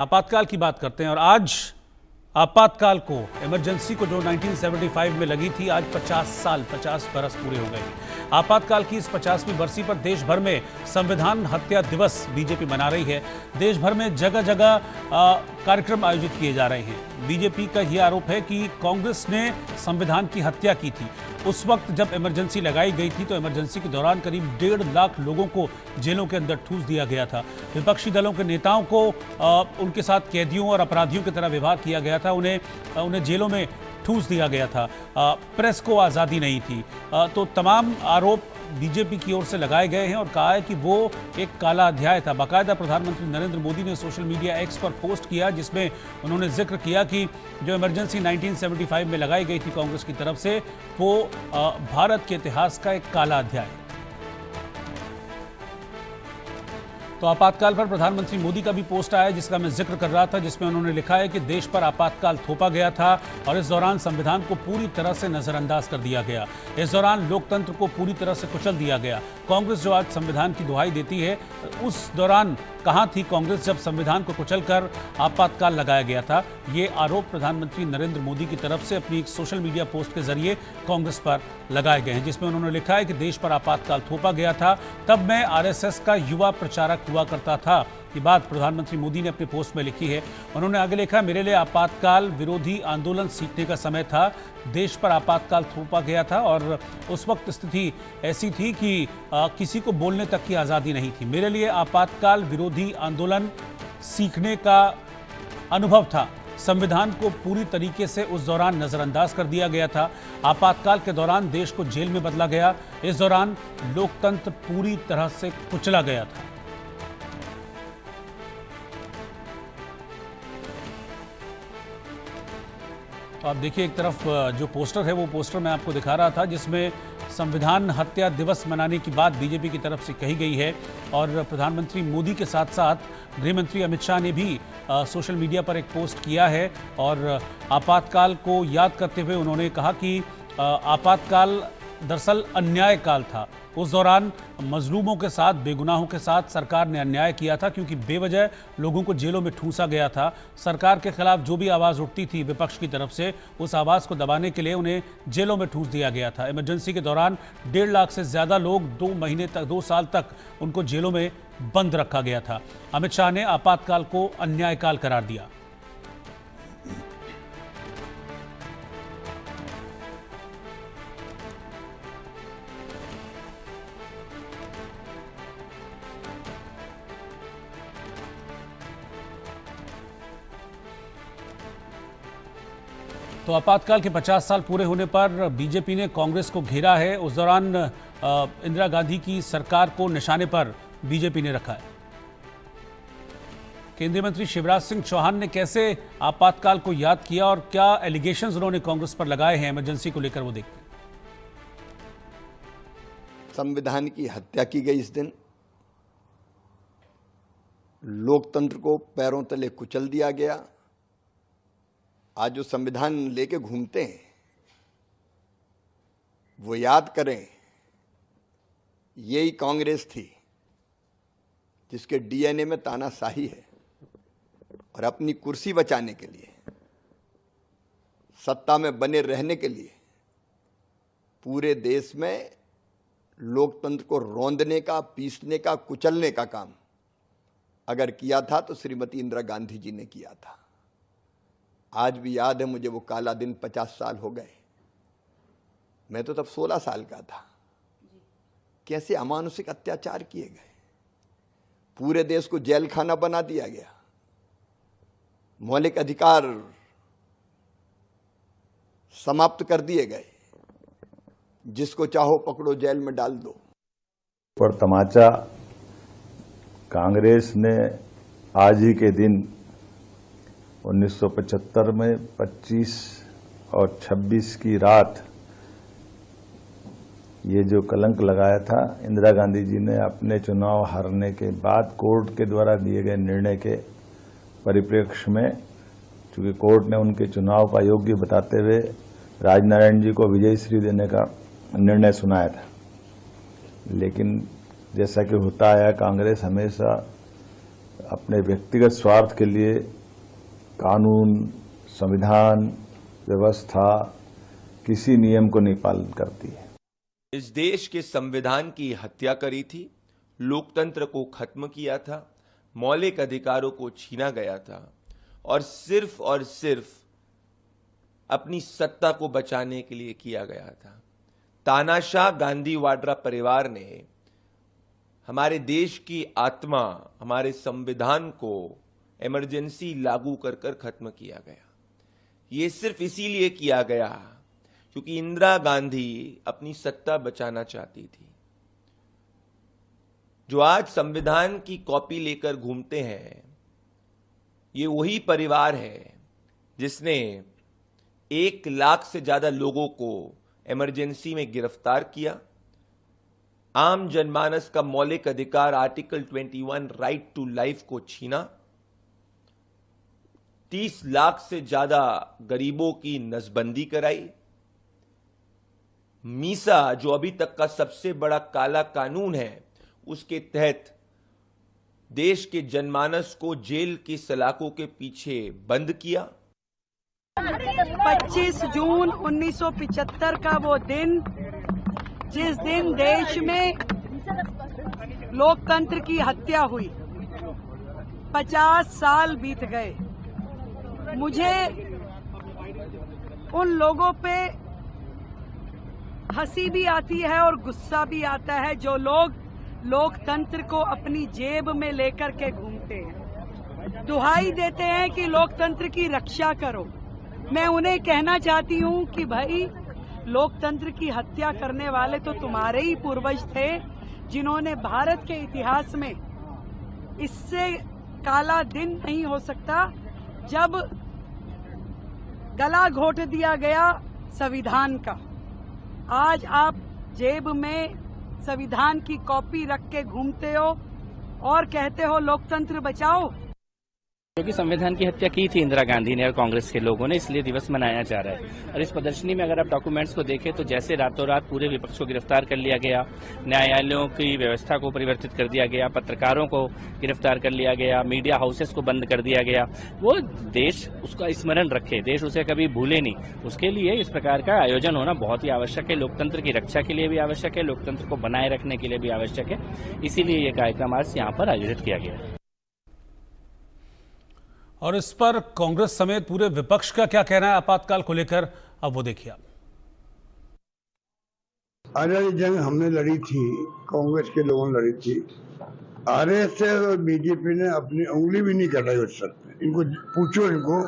आपातकाल की बात करते हैं और आज आपातकाल को, इमरजेंसी को जो 1975 में लगी थी, आज 50 बरस पूरे हो गए। आपातकाल की इस 50वीं बरसी पर देश भर में संविधान हत्या दिवस बीजेपी मना रही है। देश भर में जगह जगह कार्यक्रम आयोजित किए जा रहे हैं। बीजेपी का यह आरोप है कि कांग्रेस ने संविधान की हत्या की थी। उस वक्त जब इमरजेंसी लगाई गई थी तो इमरजेंसी के दौरान करीब 1.5 लाख लोगों को जेलों के अंदर ठूस दिया गया था। विपक्षी दलों के नेताओं को उनके साथ कैदियों और अपराधियों की तरह व्यवहार किया गया था। उन्हें जेलों में ठूस दिया गया था। प्रेस को आज़ादी नहीं थी। तो तमाम आरोप बीजेपी की ओर से लगाए गए हैं और कहा है कि वो एक काला अध्याय था। बाकायदा प्रधानमंत्री नरेंद्र मोदी ने सोशल मीडिया एक्स पर पोस्ट किया, जिसमें उन्होंने जिक्र किया कि जो इमरजेंसी 1975 में लगाई गई थी कांग्रेस की तरफ से, वो भारत के इतिहास का एक काला अध्याय है। तो आपातकाल पर प्रधानमंत्री मोदी का भी पोस्ट आया, जिसका मैं जिक्र कर रहा था, जिसमें उन्होंने लिखा है कि देश पर आपातकाल थोपा गया था और इस दौरान संविधान को पूरी तरह से नजरअंदाज कर दिया गया। इस दौरान लोकतंत्र को पूरी तरह से कुचल दिया गया। कांग्रेस जो आज संविधान की दुहाई देती है, उस दौरान कहां थी कांग्रेस जब संविधान को कुचलकर आपातकाल लगाया गया था? ये आरोप प्रधानमंत्री नरेंद्र मोदी की तरफ से अपनी एक सोशल मीडिया पोस्ट के जरिए कांग्रेस पर लगाए गए हैं, जिसमें उन्होंने लिखा है कि देश पर आपातकाल थोपा गया था, तब मैं आरएसएस का युवा प्रचारक हुआ करता था। ये बात प्रधानमंत्री मोदी ने अपने पोस्ट में लिखी है। उन्होंने आगे लिखा, मेरे लिए आपातकाल विरोधी आंदोलन सीखने का समय था। देश पर आपातकाल थोपा गया था और उस वक्त स्थिति ऐसी थी कि किसी को बोलने तक की आज़ादी नहीं थी। मेरे लिए आपातकाल विरोधी आंदोलन सीखने का अनुभव था। संविधान को पूरी तरीके से उस दौरान नजरअंदाज कर दिया गया था। आपातकाल के दौरान देश को जेल में बदला गया। इस दौरान लोकतंत्र पूरी तरह से कुचला गया था। आप देखिए, एक तरफ जो पोस्टर है वो पोस्टर मैं आपको दिखा रहा था, जिसमें संविधान हत्या दिवस मनाने की बात बीजेपी की तरफ से कही गई है और प्रधानमंत्री मोदी के साथ साथ गृह मंत्री अमित शाह ने भी सोशल मीडिया पर एक पोस्ट किया है और आपातकाल को याद करते हुए उन्होंने कहा कि आपातकाल दरअसल अन्याय काल था। उस दौरान मजलूमों के साथ, बेगुनाहों के साथ सरकार ने अन्याय किया था, क्योंकि बेवजह लोगों को जेलों में ठूंसा गया था। सरकार के खिलाफ जो भी आवाज़ उठती थी विपक्ष की तरफ से, उस आवाज़ को दबाने के लिए उन्हें जेलों में ठूंस दिया गया था। इमरजेंसी के दौरान 1.5 लाख से ज़्यादा लोग 2 साल तक उनको जेलों में बंद रखा गया था। अमित शाह ने आपातकाल को अन्यायकाल करार दिया। तो आपातकाल के 50 साल पूरे होने पर बीजेपी ने कांग्रेस को घेरा है। उस दौरान इंदिरा गांधी की सरकार को निशाने पर बीजेपी ने रखा है। केंद्रीय मंत्री शिवराज सिंह चौहान ने कैसे आपातकाल को याद किया और क्या एलिगेशंस उन्होंने कांग्रेस पर लगाए हैं इमरजेंसी को लेकर, वो देखते हैं। संविधान की हत्या की गई इस दिन, लोकतंत्र को पैरों तले कुचल दिया गया। आज जो संविधान लेके घूमते हैं वो याद करें, यही कांग्रेस थी जिसके डीएनए में तानाशाही है और अपनी कुर्सी बचाने के लिए, सत्ता में बने रहने के लिए पूरे देश में लोकतंत्र को रौंदने का, पीसने का, कुचलने का काम अगर किया था तो श्रीमती इंदिरा गांधी जी ने किया था। आज भी याद है मुझे वो काला दिन। 50 साल हो गए। मैं तो तब 16 साल का था। कैसे अमानुषिक अत्याचार किए गए, पूरे देश को जेल खाना बना दिया गया, मौलिक अधिकार समाप्त कर दिए गए, जिसको चाहो पकड़ो जेल में डाल दो। पर तमाचा कांग्रेस ने आज ही के दिन 1975 में 25 और 26 की रात ये जो कलंक लगाया था, इंदिरा गांधी जी ने अपने चुनाव हारने के बाद कोर्ट के द्वारा दिए गए निर्णय के परिप्रेक्ष्य में, चूंकि कोर्ट ने उनके चुनाव को अयोग्य बताते हुए राजनारायण जी को विजय श्री देने का निर्णय सुनाया था। लेकिन जैसा कि होता आया, कांग्रेस हमेशा अपने व्यक्तिगत स्वार्थ के लिए कानून, संविधान, व्यवस्था, किसी नियम को नहीं पालन करती है। इस देश के संविधान की हत्या करी थी, लोकतंत्र को खत्म किया था, मौलिक अधिकारों को छीना गया था और सिर्फ अपनी सत्ता को बचाने के लिए किया गया था। तानाशाह गांधी वाड्रा परिवार ने हमारे देश की आत्मा, हमारे संविधान को इमरजेंसी लागू कर खत्म किया गया। ये सिर्फ इसीलिए किया गया क्योंकि इंदिरा गांधी अपनी सत्ता बचाना चाहती थी। जो आज संविधान की कॉपी लेकर घूमते हैं, ये वही परिवार है जिसने 1 लाख से ज्यादा लोगों को इमरजेंसी में गिरफ्तार किया, आम जनमानस का मौलिक अधिकार आर्टिकल 21 राइट टू लाइफ को छीना, 30 लाख से ज्यादा गरीबों की नसबंदी कराई, मीसा जो अभी तक का सबसे बड़ा काला कानून है उसके तहत देश के जनमानस को जेल की सलाखों के पीछे बंद किया। 25 जून 1975 का वो दिन जिस दिन देश में लोकतंत्र की हत्या हुई, 50 साल बीत गए। मुझे उन लोगों पे हंसी भी आती है और गुस्सा भी आता है जो लोग लोकतंत्र को अपनी जेब में लेकर के घूमते हैं, दुहाई देते हैं कि लोकतंत्र की रक्षा करो। मैं उन्हें कहना चाहती हूं कि भाई, लोकतंत्र की हत्या करने वाले तो तुम्हारे ही पूर्वज थे जिन्होंने भारत के इतिहास में इससे काला दिन नहीं हो सकता जब गला घोट दिया गया संविधान का। आज आप जेब में संविधान की कॉपी रख के घूमते हो और कहते हो लोकतंत्र बचाओ। क्योंकि संविधान की हत्या की थी इंदिरा गांधी ने और कांग्रेस के लोगों ने, इसलिए दिवस मनाया जा रहा है। और इस प्रदर्शनी में अगर आप डॉक्यूमेंट्स को देखें तो जैसे रातों रात पूरे विपक्ष को गिरफ्तार कर लिया गया, न्यायालयों की व्यवस्था को परिवर्तित कर दिया गया, पत्रकारों को गिरफ्तार कर लिया गया, मीडिया हाउसेस को बंद कर दिया गया, वो देश उसका स्मरण रखे, देश उसे कभी भूले नहीं, उसके लिए इस प्रकार का आयोजन होना बहुत ही आवश्यक है। लोकतंत्र की रक्षा के लिए भी आवश्यक है, लोकतंत्र को बनाए रखने के लिए भी आवश्यक है। इसीलिए ये कार्यक्रम आज यहाँ पर आयोजित किया गया है। और इस पर कांग्रेस समेत पूरे विपक्ष का क्या कहना है आपातकाल को लेकर, अब वो देखिए। आजादी जंग हमने लड़ी थी, कांग्रेस के लोगों ने लड़ी थी। आरएसएस और बीजेपी ने अपनी उंगली भी नहीं कटाई उस वक्त में। इनको पूछो, इनको,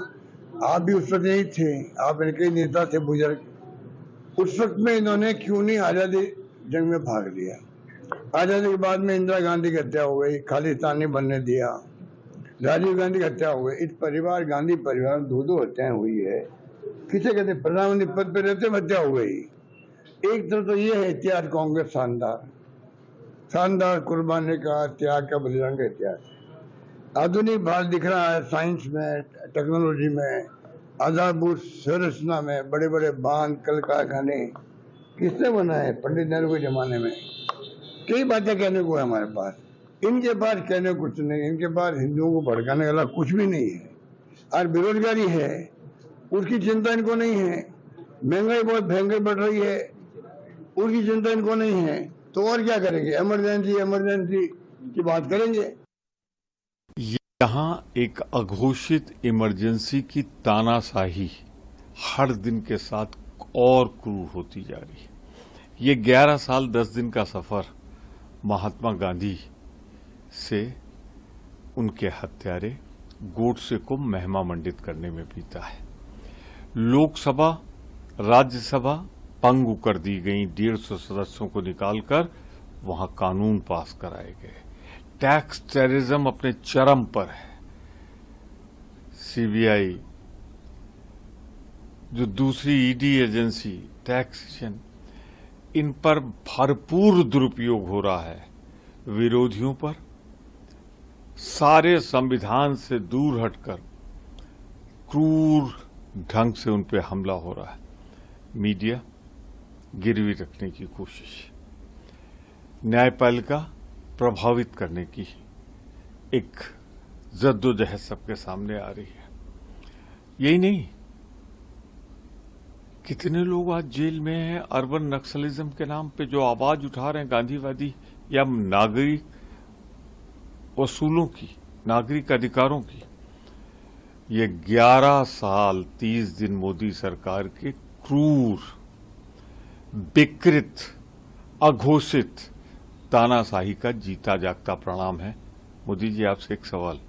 आप भी उस वक्त नहीं थे, आप इनके नेता थे बुजुर्ग। उस वक्त में इन्होंने क्यों नहीं आजादी जंग में भाग लिया? आजादी के बाद में इंदिरा गांधी की हत्या हो गई, खालिस्तान नहीं बनने दिया, राजीव गांधी की हत्या हो गई। इस परिवार, गांधी परिवार में 2 हत्याएं हुई है। किसे कहते, प्रधानमंत्री पद पर रहते हत्या हो गई। एक तरफ तो ये है इतिहास कांग्रेस शानदार कुर्बानी का, त्याग का, बलिदान का इतिहास। आधुनिक भारत दिख रहा है साइंस में, टेक्नोलॉजी में, आधारभूत संरचना में, बड़े बड़े बांध, कल कारखाने किसने बनाए? पंडित नेहरू के जमाने में। कई बातें कहने को है हमारे पास, इनके पास कहने कुछ नहीं। इनके पास हिंदुओं को भड़काने वाला कुछ भी नहीं है। और बेरोजगारी है, उसकी चिंता इनको नहीं है। महंगाई बहुत भयंकर बढ़ रही है, उसकी चिंता इनको नहीं है। तो और क्या करेंगे? इमरजेंसी की बात करेंगे। यहाँ एक अघोषित इमरजेंसी की तानाशाही हर दिन के साथ और क्रूर होती जा रही है। ये 11 साल 10 दिन का सफर महात्मा गांधी से उनके हत्यारे गोडसे को महिमा मंडित करने में बीता है। लोकसभा, राज्यसभा पंगु कर दी गई, 150 सदस्यों को निकालकर वहां कानून पास कराए गए। टैक्स टेररिज्म अपने चरम पर है। सीबीआई, जो दूसरी ईडी एजेंसी, टैक्सेशन, इन पर भरपूर दुरुपयोग हो रहा है। विरोधियों पर सारे संविधान से दूर हटकर क्रूर ढंग से उन पर हमला हो रहा है। मीडिया गिरवी रखने की कोशिश, न्यायपालिका प्रभावित करने की एक जद्दोजहद सबके सामने आ रही है। यही नहीं, कितने लोग आज जेल में हैं अर्बन नक्सलिज्म के नाम पे, जो आवाज उठा रहे हैं गांधीवादी या नागरिक उसूलों की, नागरिक अधिकारों की। ये 11 साल 30 दिन मोदी सरकार के क्रूर, विकृत, अघोषित तानाशाही का जीता जागता परिणाम है। मोदी जी, आपसे एक सवाल,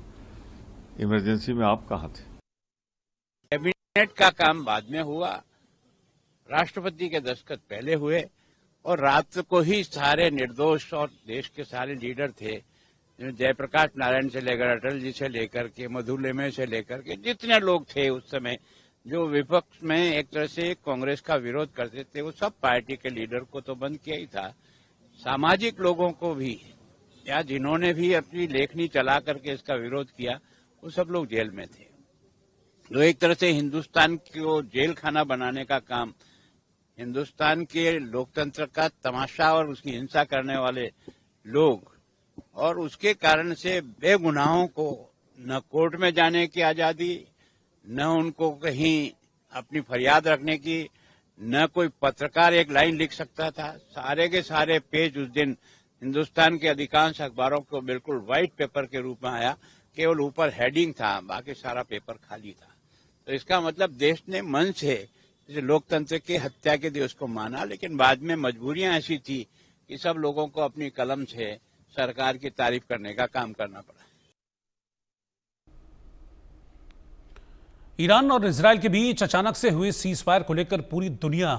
इमरजेंसी में आप कहां थे? कैबिनेट का काम बाद में हुआ, राष्ट्रपति के दस्तखत पहले हुए, और रात को ही सारे निर्दोष और देश के सारे लीडर थे, जयप्रकाश नारायण से लेकर अटल जी से लेकर के मधुलिमा से लेकर के जितने लोग थे उस समय जो विपक्ष में एक तरह से कांग्रेस का विरोध करते थे, वो सब पार्टी के लीडर को तो बंद किया ही था, सामाजिक लोगों को भी, या जिन्होंने भी अपनी लेखनी चला करके इसका विरोध किया, वो सब लोग जेल में थे। तो एक तरह से हिंदुस्तान को जेल खाना बनाने का काम, हिंदुस्तान के लोकतंत्र का तमाशा और उसकी हिंसा करने वाले लोग, और उसके कारण से बेगुनाहों को न कोर्ट में जाने की आजादी, न उनको कहीं अपनी फरियाद रखने की, न कोई पत्रकार एक लाइन लिख सकता था। सारे के सारे पेज उस दिन हिंदुस्तान के अधिकांश अखबारों को बिल्कुल व्हाइट पेपर के रूप में आया, केवल ऊपर हेडिंग था, बाकी सारा पेपर खाली था। तो इसका मतलब देश ने मन से लोकतंत्र की हत्या के दिवस को माना, लेकिन बाद में मजबूरियां ऐसी थी कि सब लोगों को अपनी कलम से सरकार की तारीफ करने का काम करना पड़ा। ईरान और इजरायल के बीच अचानक से हुए सीज फायर को लेकर पूरी दुनिया